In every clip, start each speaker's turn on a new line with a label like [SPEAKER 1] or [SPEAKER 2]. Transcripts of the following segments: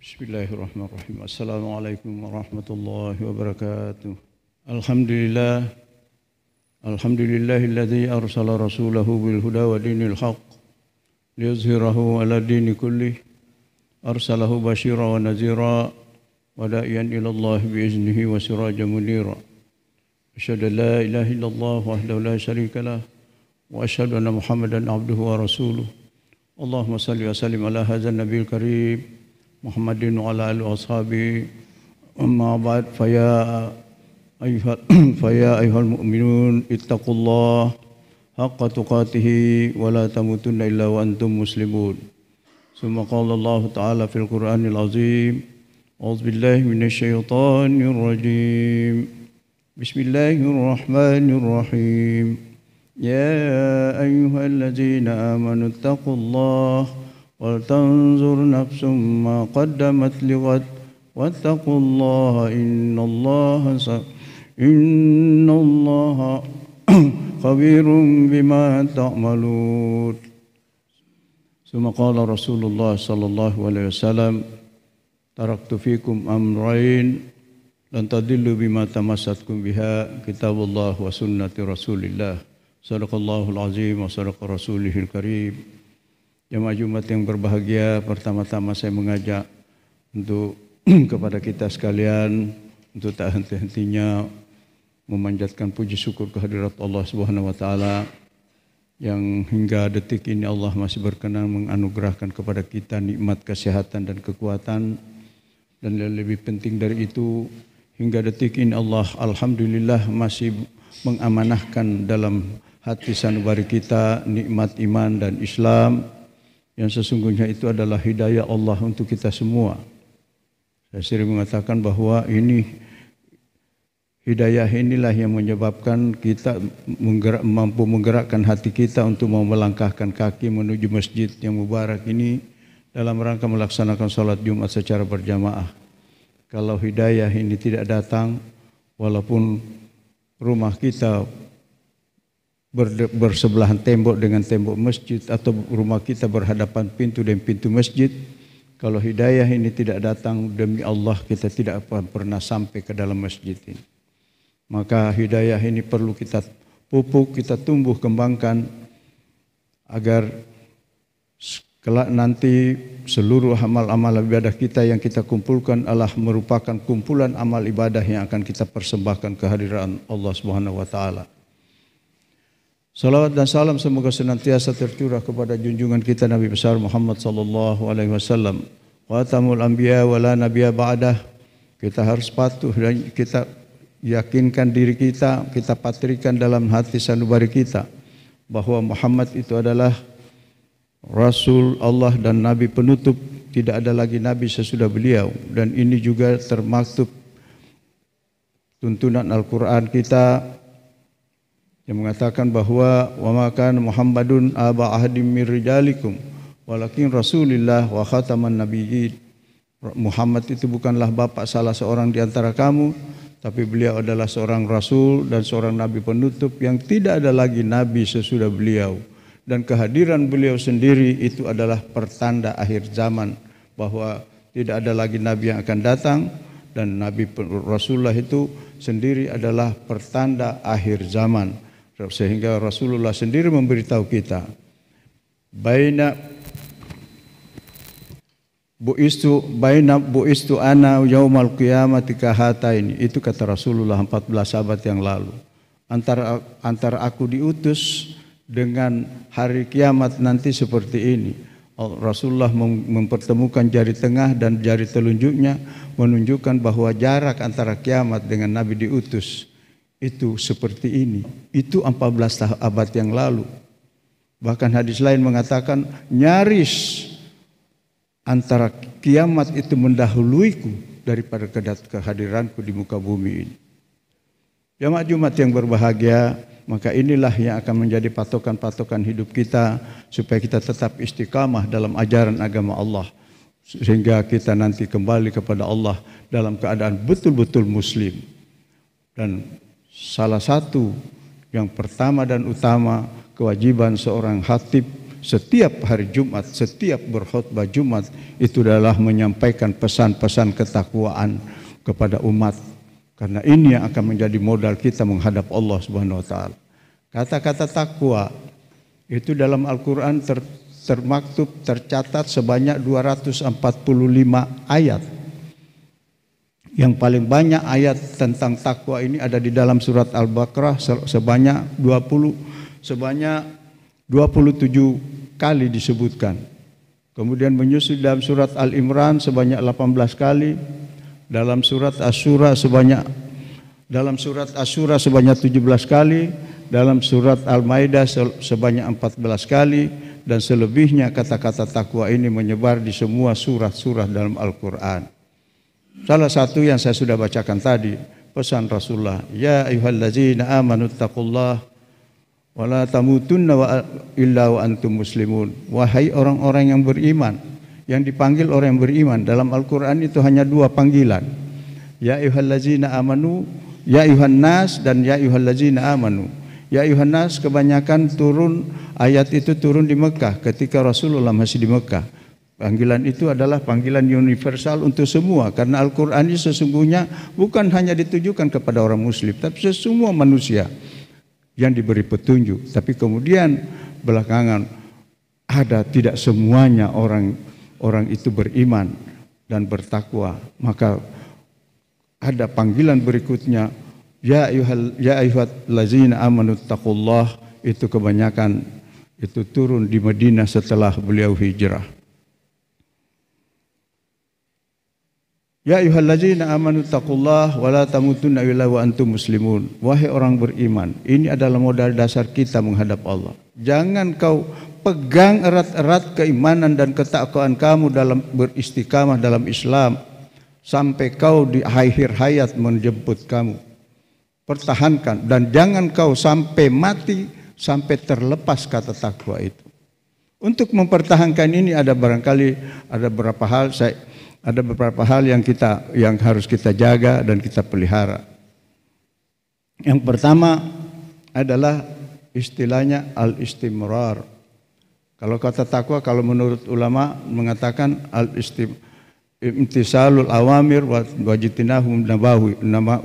[SPEAKER 1] Bismillahirrahmanirrahim. Assalamualaikum warahmatullahi wabarakatuh. Alhamdulillah. Alhamdulillahilladzi arsala rasulahu bil huda wa dinil haqq liyuzhirahu ala dini kullih. Arsalahu basyira wa nazira wa da'iyan ila Allah biiznihi wa sirajan munira. Asyhadu an la ilaha illallah wahdahu la syarika lah wa asyhadu anna Muhammadan abduhu wa rasuluh. Allahumma salli wa sallim ala hadzal nabiyil karim Muhammadin wa ala alihi wa ashabihi. Amma ba'd, faya ayyuhal mu'minun ittaqullaha haqqa tuqatih wa la tamutunna illa wa antum muslimun. Summa qala Allah ta'ala fil Qur'anil azim. A'udzu billahi minasy syaithanir rajim. Bismillahirrahmanirrahim. Ya ayyuhalladzina amanu ittaqullaha وَلْتَنْظُرْ نَفْسٌ مَا قَدَّمَتْ لِغَدٍ وَاتَّقُوا اللَّهَ إِنَّ اللَّهَ خَبِيرٌ بِمَا تَعْمَلُونَ. ثم قال رسول الله صلى الله عليه وسلم تركت فيكم أمرين لن تضلوا بما تمسكتم بها كتاب الله وسنة رسول الله صدق الله العظيم وصدق رسوله الكريم. Jemaah Jumat yang berbahagia, pertama-tama saya mengajak untuk kepada kita sekalian untuk tak henti-hentinya memanjatkan puji syukur kehadirat Allah Subhanahu wa taala yang hingga detik ini Allah masih berkenan menganugerahkan kepada kita nikmat kesehatan dan kekuatan, dan yang lebih penting dari itu hingga detik ini Allah alhamdulillah masih mengamanahkan dalam hati sanubari kita nikmat iman dan Islam, yang sesungguhnya itu adalah hidayah Allah untuk kita semua. Saya sering mengatakan bahwa hidayah inilah yang menyebabkan kita mampu menggerakkan hati kita untuk mau melangkahkan kaki menuju masjid yang mubarak ini dalam rangka melaksanakan sholat Jumat secara berjamaah. Kalau hidayah ini tidak datang, walaupun rumah kita bersebelahan tembok dengan tembok masjid atau rumah kita berhadapan pintu dan pintu masjid, kalau hidayah ini tidak datang, demi Allah kita tidak akan pernah sampai ke dalam masjid ini. Maka hidayah ini perlu kita pupuk, kita tumbuh kembangkan agar kelak nanti seluruh amal-amal ibadah kita yang kita kumpulkan adalah merupakan kumpulan amal ibadah yang akan kita persembahkan kehadiran Allah Subhanahu wa taala. Salawat dan salam semoga senantiasa tercurah kepada junjungan kita Nabi besar Muhammad sallallahu alaihi wasallam, khatamul anbiya wa la nabiyya ba'dah. Kita harus patuh dan kita yakinkan diri kita patrikan dalam hati sanubari kita bahwa Muhammad itu adalah Rasul Allah dan Nabi penutup, tidak ada lagi Nabi sesudah beliau, dan ini juga termaktub tuntunan Al-Quran kita yang mengatakan bahwa wa ma kana Muhammadun aba ahadim min rijalikum walakin Rasulillah wa khataman nabiyyin. Muhammad itu bukanlah bapak salah seorang di antara kamu, tapi beliau adalah seorang rasul dan seorang nabi penutup yang tidak ada lagi nabi sesudah beliau, dan kehadiran beliau sendiri itu adalah pertanda akhir zaman, bahwa tidak ada lagi nabi yang akan datang, dan nabi Rasulullah itu sendiri adalah pertanda akhir zaman. Sehingga Rasulullah sendiri memberitahu kita, baina bu'istu ana yaumal qiyamati kahatain. Itu kata Rasulullah 14 abad yang lalu. Antara aku diutus dengan hari kiamat nanti seperti ini. Rasulullah mempertemukan jari tengah dan jari telunjuknya, menunjukkan bahwa jarak antara kiamat dengan Nabi diutus itu seperti ini. Itu 14 abad yang lalu. Bahkan hadis lain mengatakan nyaris antara kiamat itu mendahuluiku daripada kehadiranku di muka bumi ini. Jemaah Jumat yang berbahagia, maka inilah yang akan menjadi patokan-patokan hidup kita supaya kita tetap istiqamah dalam ajaran agama Allah, sehingga kita nanti kembali kepada Allah dalam keadaan betul-betul muslim. Dan salah satu yang pertama dan utama kewajiban seorang khatib setiap hari Jumat, setiap berkhutbah Jumat itu adalah menyampaikan pesan-pesan ketakwaan kepada umat. Karena ini yang akan menjadi modal kita menghadap Allah Subhanahu wa taala. Kata-kata takwa itu dalam Al-Qur'an termaktub, tercatat sebanyak 245 ayat. Yang paling banyak ayat tentang takwa ini ada di dalam surat Al-Baqarah sebanyak 27 kali disebutkan. Kemudian menyusul dalam surat Al-Imran sebanyak 18 kali, dalam surat Asy-Syura sebanyak 17 kali, dalam surat Al-Maidah sebanyak 14 kali, dan selebihnya kata-kata takwa ini menyebar di semua surah-surah dalam Al-Qur'an. Salah satu yang saya sudah bacakan tadi, pesan Rasulullah, ya ayyuhallazina amanu taqullaha wa la tamutunna illa wa antum muslimun. Wahai orang-orang yang beriman, yang dipanggil orang yang beriman dalam Al-Qur'an itu hanya dua panggilan. Ya ayyuhallazina amanu, ya ayyuhan nas, dan ya ayyuhallazina amanu. Ya ayyuhan nas kebanyakan ayat itu turun di Mekah ketika Rasulullah masih di Mekah. Panggilan itu adalah panggilan universal untuk semua, karena Al-Qur'an ini sesungguhnya bukan hanya ditujukan kepada orang muslim, tapi semua manusia yang diberi petunjuk. Tapi kemudian belakangan tidak semuanya orang itu beriman dan bertakwa. Maka ada panggilan berikutnya, ya ayyuhallazina amanu taqullah, itu kebanyakan itu turun di Madinah setelah beliau hijrah. Ya ayyuhallazina amanu taqullah wa la tamutunna illa wa antum muslimun. Wahai orang beriman, ini adalah modal dasar kita menghadap Allah. Jangan kau pegang erat-erat keimanan dan ketakwaan kamu dalam beristiqamah dalam Islam sampai kau di akhir hayat menjemput kamu. Pertahankan, dan jangan kau sampai mati sampai terlepas kata takwa itu. Untuk mempertahankan ini ada beberapa hal yang harus kita jaga dan kita pelihara. Yang pertama adalah istilahnya al-istimrar. Kalau kata takwa, kalau menurut ulama mengatakan imtisalul awamir wa wajtinahum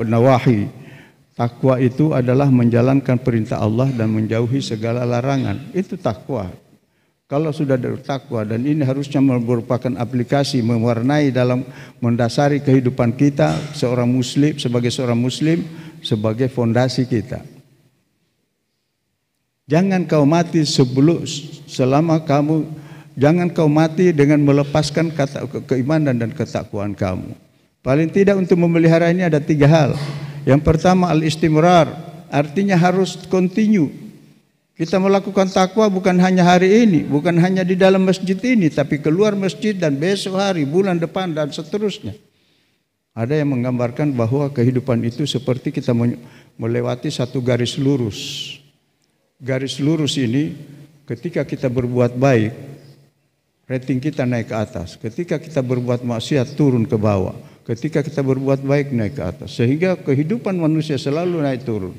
[SPEAKER 1] nawahi. Takwa itu adalah menjalankan perintah Allah dan menjauhi segala larangan. Itu takwa. Kalau sudah bertakwa, dan ini harusnya merupakan aplikasi mewarnai dalam mendasari kehidupan kita sebagai seorang muslim, sebagai fondasi kita. Jangan kau mati jangan kau mati dengan melepaskan keimanan dan ketakwaan kamu. Paling tidak untuk memelihara ini ada 3 hal. Yang pertama al-istimrar, artinya harus continue. Kita melakukan takwa bukan hanya hari ini, bukan hanya di dalam masjid ini, tapi keluar masjid dan besok hari, bulan depan, dan seterusnya. Ada yang menggambarkan bahwa kehidupan itu seperti kita melewati satu garis lurus. Garis lurus ini ketika kita berbuat baik, rating kita naik ke atas. Ketika kita berbuat maksiat, turun ke bawah. Ketika kita berbuat baik, naik ke atas. Sehingga kehidupan manusia selalu naik turun.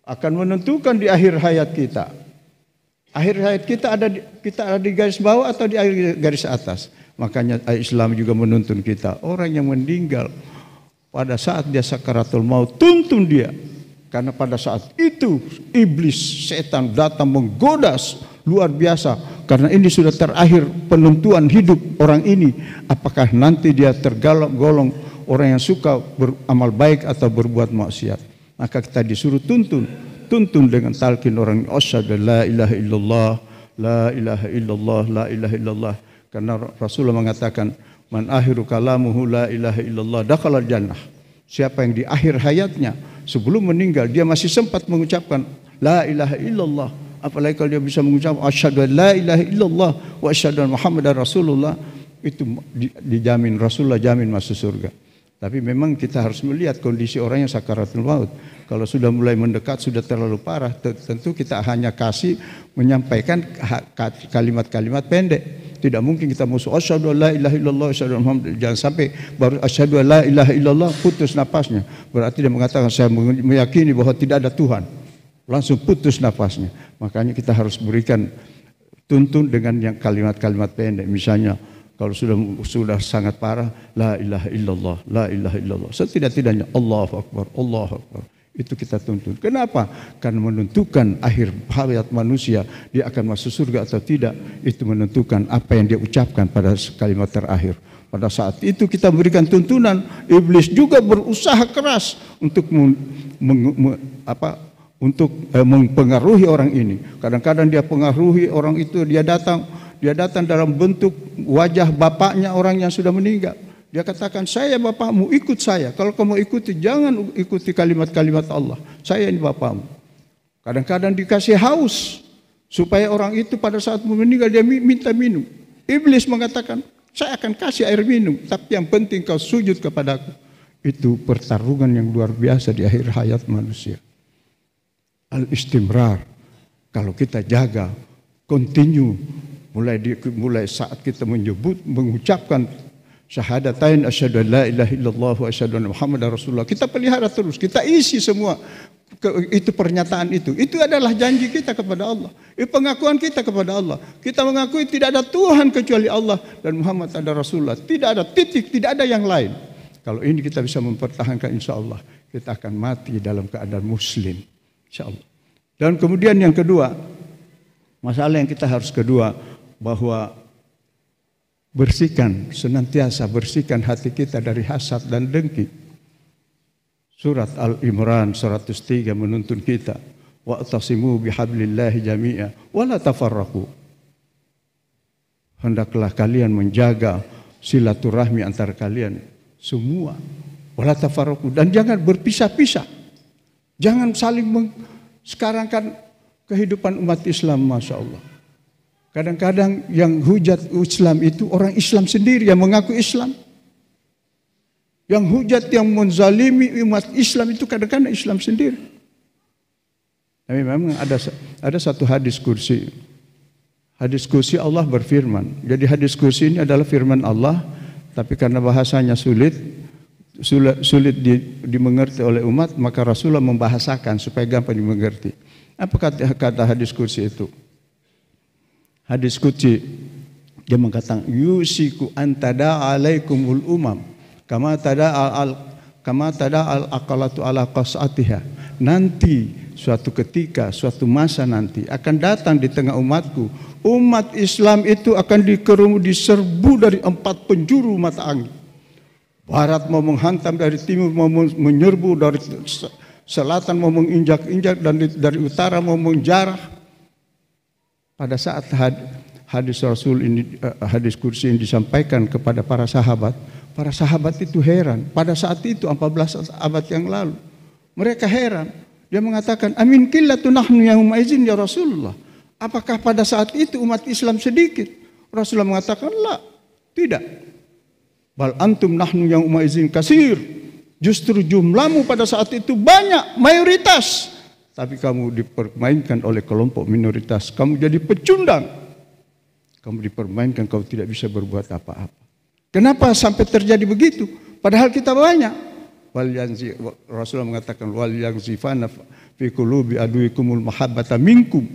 [SPEAKER 1] Akan menentukan di akhir hayat kita. Akhir hayat kita ada di garis bawah atau di garis atas. Makanya Islam juga menuntun kita, orang yang meninggal pada saat dia sakaratul maut, tuntun dia. Karena pada saat itu iblis, setan datang menggoda luar biasa. Karena ini sudah terakhir penentuan hidup orang ini. Apakah nanti dia tergolong orang yang suka beramal baik atau berbuat maksiat. Maka kita disuruh tuntun dengan talqin orang, asyhadu la ilaha illallah, la ilaha illallah, la ilaha illallah. Karena Rasulullah mengatakan, man akhiru kalamuhu la ilaha illallah dakhalal jannah. Siapa yang di akhir hayatnya sebelum meninggal dia masih sempat mengucapkan la ilaha illallah, apalagi kalau dia bisa mengucap asyhadu la ilaha illallah wa asyhadu Muhammadar Rasulullah, itu dijamin, Rasulullah jamin masuk surga. Tapi memang kita harus melihat kondisi orang yang sakaratul maut. Kalau sudah mulai mendekat, sudah terlalu parah, tentu kita hanya kasih menyampaikan kalimat-kalimat pendek. Tidak mungkin kita musuh asyhadu la ilaha illallah asyhadu Muhammad, jangan sampai baru asyhadu la ilaha illallah putus napasnya. Berarti dia mengatakan saya meyakini bahwa tidak ada Tuhan. Langsung putus napasnya. Makanya kita harus berikan tuntun dengan yang kalimat-kalimat pendek. Misalnya kalau sudah sangat parah, la ilaha illallah, la ilaha illallah. Setidak-tidaknya Allahu Akbar, Allahu Akbar. Itu kita tuntun. Kenapa? Karena menentukan akhir hayat manusia, dia akan masuk surga atau tidak, itu menentukan apa yang dia ucapkan pada kalimat terakhir. Pada saat itu kita berikan tuntunan, iblis juga berusaha keras untuk mempengaruhi orang ini. Kadang-kadang dia pengaruhi orang itu, dia datang dalam bentuk wajah bapaknya orang yang sudah meninggal. Dia katakan, saya bapakmu, ikut saya. Kalau kamu ikuti, jangan ikuti kalimat-kalimat Allah. Saya ini bapakmu. Kadang-kadang dikasih haus, supaya orang itu pada saat meninggal dia minta minum. Iblis mengatakan, saya akan kasih air minum, tapi yang penting kau sujud kepadaku. Itu pertarungan yang luar biasa di akhir hayat manusia. Al-istimrar, kalau kita jaga, continue, mulai saat kita mengucapkan syahadatain asyhadu an la ilaha illallah wa asyhadu anna muhammadar rasulullah, kita pelihara terus, kita isi semua itu pernyataan itu adalah janji kita kepada Allah, pengakuan kita kepada Allah. Kita mengakui tidak ada Tuhan kecuali Allah dan Muhammad ada Rasulullah, tidak ada titik, tidak ada yang lain. Kalau ini kita bisa mempertahankan, insya Allah kita akan mati dalam keadaan muslim, insya Allah. Dan kemudian yang kedua, masalah yang kita harus kedua, bahwa senantiasa bersihkan hati kita dari hasad dan dengki. Surat Al-Imran 103 menuntun kita, wa'tasimu bihablillahi jami'a wa la tafarraqu. Hendaklah kalian menjaga silaturahmi antara kalian semua, wa la tafarraqu, dan jangan berpisah-pisah. Jangan saling sekarang kan kehidupan umat Islam, Masya Allah. Kadang-kadang yang hujat Islam itu orang Islam sendiri yang mengaku Islam. Yang hujat, yang menzalimi umat Islam itu kadang-kadang Islam sendiri. Tapi memang ada satu hadis kursi. Hadis kursi Allah berfirman. Jadi hadis kursi ini adalah firman Allah, tapi karena bahasanya sulit dimengerti oleh umat, maka Rasulullah membahasakan supaya gampang dimengerti. Apa kata hadis kursi itu? Hadis qudsi, dia mengatakan, yusiku antada alaikumul umam kama tada al aqalatu ala qasatiha. Nanti suatu ketika, suatu masa nanti akan datang di tengah umatku, umat Islam itu akan diserbu dari 4 penjuru mata angin. Barat mau menghantam dari timur, mau menyerbu dari selatan, mau menginjak-injak, dan dari utara mau menjarah. Pada saat hadis Rasul ini, hadis kursi ini disampaikan kepada para sahabat itu heran. Pada saat itu 14 abad yang lalu, mereka heran. Dia mengatakan, amin qillatun nahnu yauma idzin ya Rasulullah. Apakah pada saat itu umat Islam sedikit? Rasulullah mengatakan, la, tidak. Bal antum nahnu yauma idzin kasir. Justru jumlahmu pada saat itu banyak, mayoritas. Tapi kamu dipermainkan oleh kelompok minoritas. Kamu jadi pecundang. Kamu dipermainkan, kamu tidak bisa berbuat apa-apa. Kenapa sampai terjadi begitu? Padahal kita banyak. Rasulullah mengatakan, wal yaghzifana fi qulubi aduikumul mahabbata minkum.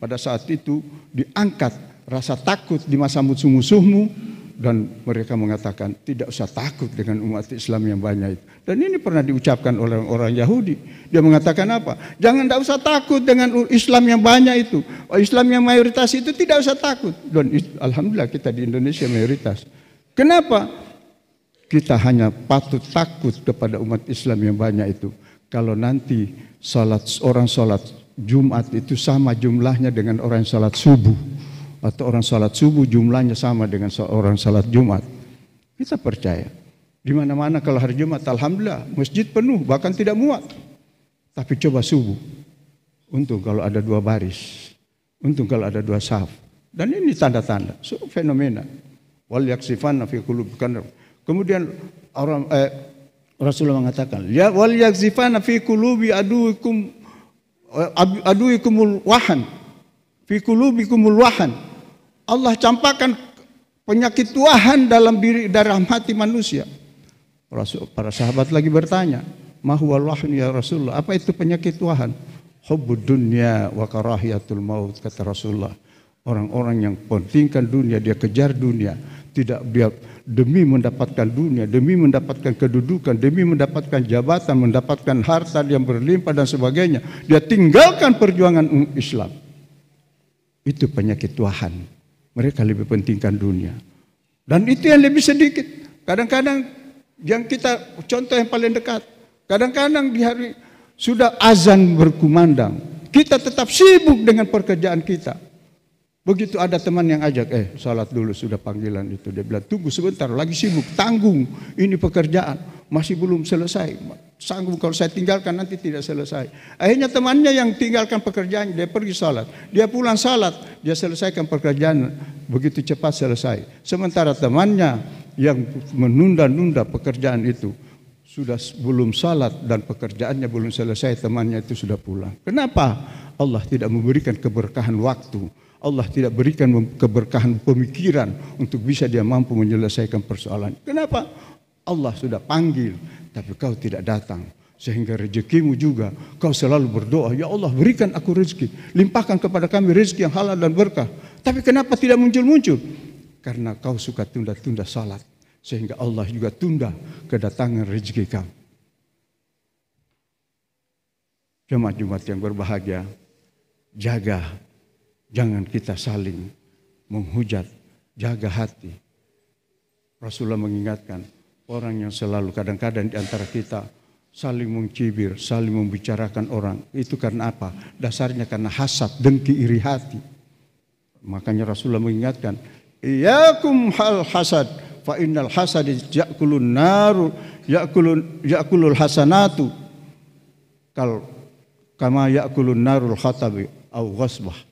[SPEAKER 1] Pada saat itu diangkat rasa takut di masa musuh-musuhmu. Dan mereka mengatakan, tidak usah takut dengan umat Islam yang banyak itu. Dan ini pernah diucapkan oleh orang Yahudi. Dia mengatakan apa? Tidak usah takut dengan Islam yang banyak itu. Islam yang mayoritas itu tidak usah takut. Dan alhamdulillah kita di Indonesia mayoritas. Kenapa? Kita hanya patut takut kepada umat Islam yang banyak itu. Kalau nanti orang sholat Jumat itu sama jumlahnya dengan orang yang sholat subuh. Atau orang salat subuh jumlahnya sama dengan orang salat Jumat. Kita percaya. Di mana-mana kalau hari Jumat, alhamdulillah, masjid penuh, bahkan tidak muat. Tapi coba subuh. Untung kalau ada 2 baris. Untung kalau ada 2 saf. Dan ini tanda-tanda, fenomena. Wal yaksifanna fi qulubikum. Kemudian Rasulullah mengatakan, ya wal yaksifanna fi qulubi aduikumul wahan. Fi qulubikumul wahan. Allah campakkan penyakit wahan dalam hati manusia. Para sahabat lagi bertanya, ma huwal wahan ya Rasulullah? Apa itu penyakit wahan? Hubbud dunya wa karahiyatul maut, kata Rasulullah. Orang-orang yang pentingkan dunia, dia kejar dunia, tidak dia demi mendapatkan dunia, demi mendapatkan kedudukan, demi mendapatkan jabatan, mendapatkan harta yang berlimpah dan sebagainya, dia tinggalkan perjuangan Islam. Itu penyakit Tuhan. Mereka lebih pentingkan dunia. Dan itu yang lebih sedikit. Kadang-kadang yang kita contoh yang paling dekat, kadang-kadang di hari sudah azan berkumandang, kita tetap sibuk dengan pekerjaan kita. Begitu ada teman yang ajak, salat dulu sudah panggilan itu. Dia bilang, tunggu sebentar, lagi sibuk, tanggung. Ini pekerjaan, masih belum selesai. Sanggup kalau saya tinggalkan nanti tidak selesai. Akhirnya temannya yang tinggalkan pekerjaan, dia pergi salat. Dia pulang salat, dia selesaikan pekerjaan, begitu cepat selesai. Sementara temannya yang menunda-nunda pekerjaan itu, sudah belum salat dan pekerjaannya belum selesai, temannya itu sudah pulang. Kenapa? Allah tidak memberikan keberkahan waktu. Allah tidak berikan keberkahan pemikiran untuk bisa dia mampu menyelesaikan persoalan. Kenapa? Allah sudah panggil, tapi kau tidak datang. Sehingga rezekimu juga, kau selalu berdoa, ya Allah berikan aku rezeki. Limpahkan kepada kami rezeki yang halal dan berkah. Tapi kenapa tidak muncul-muncul? Karena kau suka tunda-tunda salat. Sehingga Allah juga tunda kedatangan rezeki kau. Jemaat-jemaat yang berbahagia, jaga. Jangan kita saling menghujat, jaga hati. Rasulullah mengingatkan, orang yang selalu kadang-kadang di antara kita saling mencibir, saling membicarakan orang. Itu karena apa? Dasarnya karena hasad, dengki, iri hati. Makanya Rasulullah mengingatkan, iyakum hal hasad, fa innal hasad ya'kulun naru, ya'kulul hasanatu. Kama ya'kulun narul khatabi au ghasbah.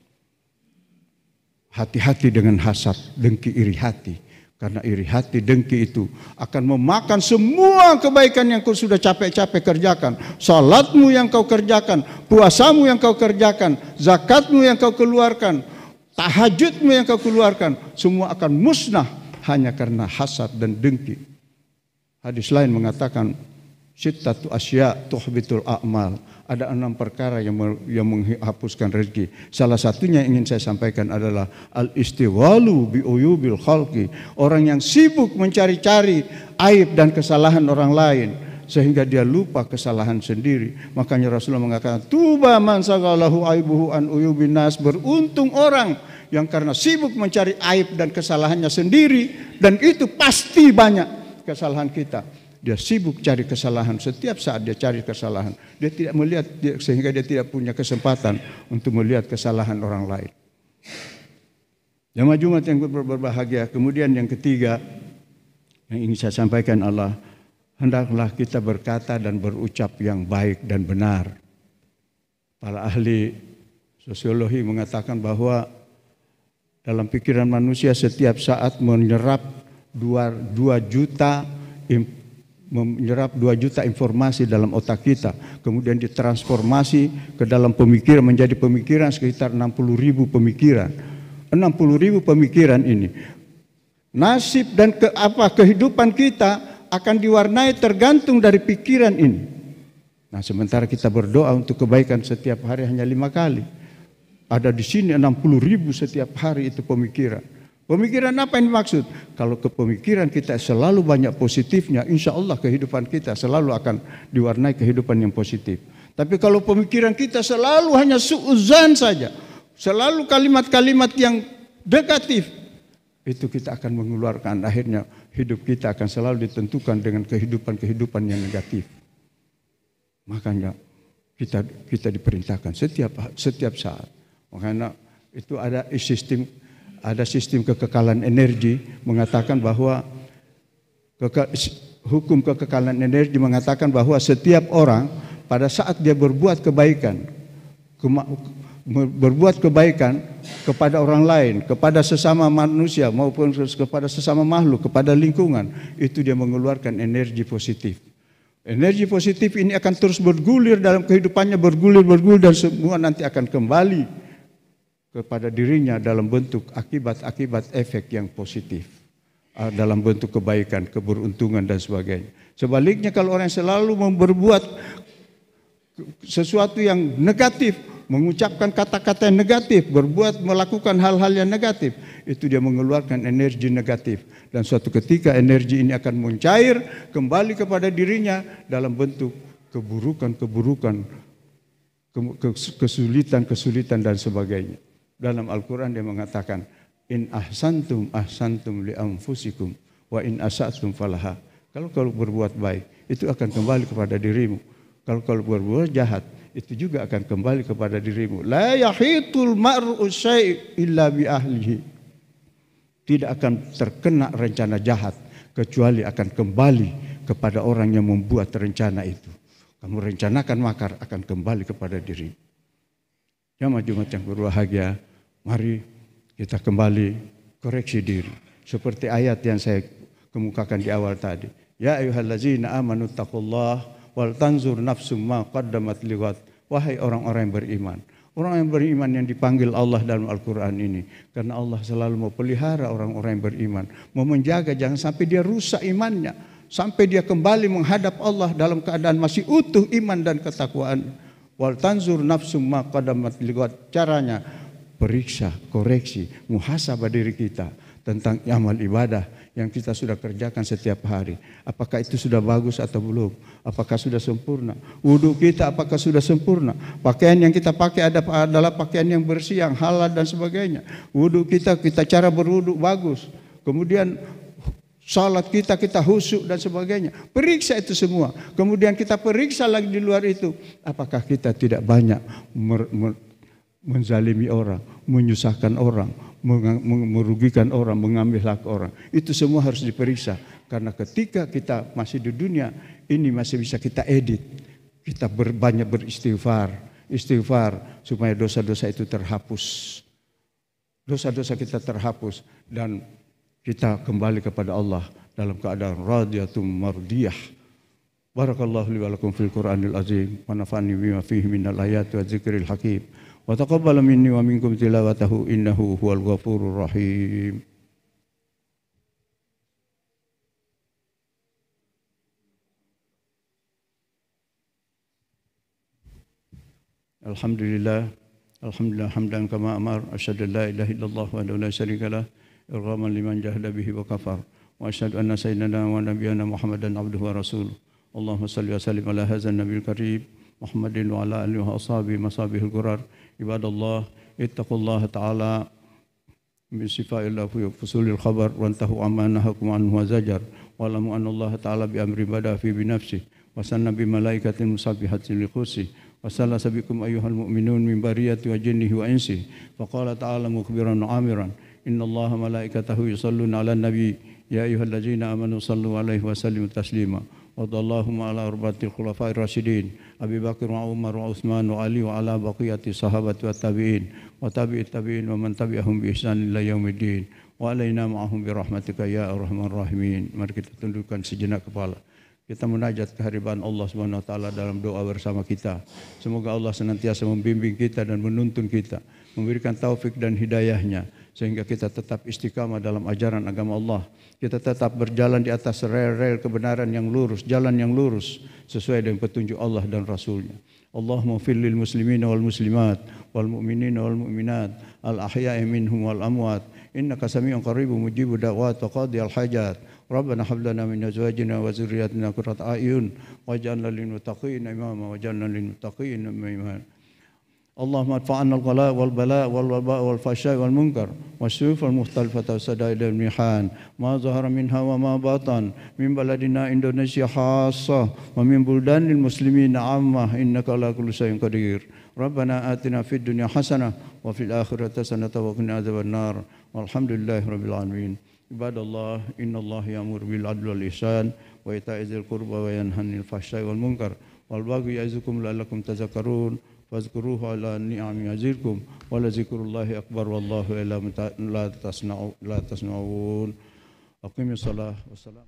[SPEAKER 1] Hati-hati dengan hasad, dengki, iri hati. Karena iri hati, dengki itu akan memakan semua kebaikan yang kau sudah capek-capek kerjakan. Salatmu yang kau kerjakan, puasamu yang kau kerjakan, zakatmu yang kau keluarkan, tahajudmu yang kau keluarkan, semua akan musnah hanya karena hasad dan dengki. Hadis lain mengatakan, sittatu asya tuhbitul a'mal. Ada 6 perkara yang menghapuskan rezeki. Salah satunya yang ingin saya sampaikan adalah al-istiwalu bi uyubil khalqi. Orang yang sibuk mencari-cari aib dan kesalahan orang lain sehingga dia lupa kesalahan sendiri. Makanya Rasulullah mengatakan, tuba man sagalahu aibuhu an uyubin nas. Beruntung orang yang karena sibuk mencari aib dan kesalahannya sendiri, dan itu pasti banyak kesalahan kita. Dia sibuk cari kesalahan, setiap saat dia cari kesalahan. Dia tidak melihat, sehingga dia tidak punya kesempatan untuk melihat kesalahan orang lain. Jemaah Jumat yang berbahagia, kemudian yang ketiga yang ingin saya sampaikan adalah, hendaklah kita berkata dan berucap yang baik dan benar. Para ahli sosiologi mengatakan bahwa dalam pikiran manusia setiap saat menyerap 2 juta informasi dalam otak kita, kemudian ditransformasi ke dalam pemikiran, menjadi pemikiran sekitar 60.000 pemikiran. 60.000 pemikiran ini, nasib dan kehidupan kita akan diwarnai tergantung dari pikiran ini. Nah, sementara kita berdoa untuk kebaikan setiap hari hanya 5 kali. Ada di sini 60.000 setiap hari itu pemikiran. Pemikiran apa yang dimaksud? Kalau kepemikiran kita selalu banyak positifnya, insya Allah kehidupan kita selalu akan diwarnai kehidupan yang positif. Tapi kalau pemikiran kita selalu hanya su'uzan saja, selalu kalimat-kalimat yang negatif, itu kita akan mengeluarkan, akhirnya hidup kita akan selalu ditentukan dengan kehidupan-kehidupan yang negatif. Makanya kita diperintahkan setiap saat. Makanya itu ada sistem kekekalan energi mengatakan bahwa hukum kekekalan energi mengatakan bahwa setiap orang pada saat dia berbuat kebaikan kepada orang lain, kepada sesama manusia maupun kepada sesama makhluk, kepada lingkungan, itu dia mengeluarkan energi positif. Energi positif ini akan terus bergulir dalam kehidupannya, bergulir dan semua nanti akan kembali kepada dirinya dalam bentuk akibat-akibat efek yang positif, dalam bentuk kebaikan, keberuntungan dan sebagainya. Sebaliknya kalau orang selalu berbuat sesuatu yang negatif, mengucapkan kata-kata yang negatif, melakukan hal-hal yang negatif, itu dia mengeluarkan energi negatif. Dan suatu ketika energi ini akan mencair kembali kepada dirinya dalam bentuk keburukan-keburukan, kesulitan-kesulitan dan sebagainya. Dalam Al-Quran dia mengatakan, in ahsantum ahsantum li anfusikum wa in asatum falaha. Kalau berbuat baik, itu akan kembali kepada dirimu. Kalau berbuat jahat, itu juga akan kembali kepada dirimu. La yahitul mar'u syai' illa bi ahlihi. Tidak akan terkena rencana jahat kecuali akan kembali kepada orang yang membuat rencana itu. Kamu rencanakan makar akan kembali kepada diri. Jamaah Jumat yang berbahagia, mari kita kembali koreksi diri. Seperti ayat yang saya kemukakan di awal tadi. Ya ayyuhallazina amanu taqullah wal tanzur nafsum ma qaddamat lighad. Wahai orang-orang yang beriman. Orang yang beriman yang dipanggil Allah dalam Al-Quran ini. Karena Allah selalu mau pelihara orang-orang yang beriman. Mau menjaga jangan sampai dia rusak imannya. Sampai dia kembali menghadap Allah dalam keadaan masih utuh iman dan ketakwaan. Wal tanzur nafsum ma qaddamat lighad. Caranya periksa, koreksi, muhasabah diri kita tentang amal ibadah yang kita sudah kerjakan setiap hari. Apakah itu sudah bagus atau belum? Apakah sudah sempurna? Wudhu kita apakah sudah sempurna? Pakaian yang kita pakai adalah pakaian yang bersih, yang halal dan sebagainya. Wudhu kita cara berwudhu bagus. Kemudian salat kita khusyuk dan sebagainya. Periksa itu semua. Kemudian kita periksa lagi di luar itu. Apakah kita tidak banyak menzalimi orang, menyusahkan orang, merugikan orang, mengambil hak orang. Itu semua harus diperiksa. Karena ketika kita masih di dunia ini masih bisa kita edit. Kita banyak beristighfar, supaya dosa-dosa itu terhapus. Dosa-dosa kita terhapus dan kita kembali kepada Allah dalam keadaan radiyatum mardiyah. Barakallahu li wa lakum fil Qur'anil azim wa nafa'ani bima fihi minal ayati wa dzikril hakim. Wa taqabbal minni wa minkum tilawatahu innahu huwal ghafurur rahim. Alhamdulillah hamdan kama amar asyhadu an la ilaha illallah wa la syarika lah irghaman liman jahada bihi wa kafar wa asyhadu anna sayyidana wa nabiyyana Muhammadan abduhu wa rasuluh. Allahumma salli wa sallim ala hadzal nabiyil karim Muhammadin wa ala alihi wa ashabihi masabihil qurar. Ibadallah ittaqullaha ta'ala min sifaillah fi fusulil khabar wa antahu amma nahakum anhu wa zajar wa lamu anna Allah ta'ala bi amri bada fi bi nafsi wa sanna bi malaikatin musabbihatin li kursi wa salla sabikum ayyuhal mu'minun min bariyati wa jinnihi wa insi fa qala ta'ala mukhbiran amiran inna Allah malaikatahu yusalluna 'alan nabi ya ayyuhallazina amanu sallu 'alaihi wa sallimu taslima. Wadallahumma ala arbatil khulafa'ir rasyidin Abi Bakar wa Umar wa Utsman wa Ali wa ala baqiyati sahabati wa tabi'in wa tabi'it tabi'in wa man tabi'ahum bi ihsan ila yaumiddin wa alaina ma'ahum bi rahmatika ya arhamar rahimin. Mari kita tundukkan sejenak kepala. Kita munajat kehadiran Allah Subhanahu wa taala dalam doa bersama kita. Semoga Allah senantiasa membimbing kita dan menuntun kita, memberikan taufik dan hidayahnya sehingga kita tetap istiqamah dalam ajaran agama Allah. Kita tetap berjalan di atas rel-rel kebenaran yang lurus, jalan yang lurus sesuai dengan petunjuk Allah dan Rasulnya. Allahumma fil lil muslimin wal muslimat wal mu'minin wal mu'minat al ahya'i minhum wal amwat innaka sami'un qaribun mujibud da'wat wa qadiyal hajat. Rabbana hab lana min azwajina wa dzurriyyatina qurrata a'yun waj'alna lil muttaqina imama waj'alna lil muttaqina imama. Allahumma adfa'anna al-ghala wal bala wal waba wal fahsya wal munkar wasyuf al mukhtalifata wasadaid al mihan ma zahara minha wa ma batan min baladina Indonesia khassa wa min buldanil muslimin ammah innaka ala kulli syai'in qadir. Rabbana atina fid dunya hasanah wa fil akhirati hasanah wa qina adzabannar. Walhamdulillahi rabbil alamin. Ibadallah innallaha ya'muru bil adli wal ihsan wa ita'i dzil qurba wa yanha 'anil fahsya'i wal munkar wal baghi ya'izukum la'allakum tadhakkarun. Fazkuruhu ala ni'ami yazidkum wa la zikrullahi akbar wallahu la tasna'un. Aqimis salah wassalam.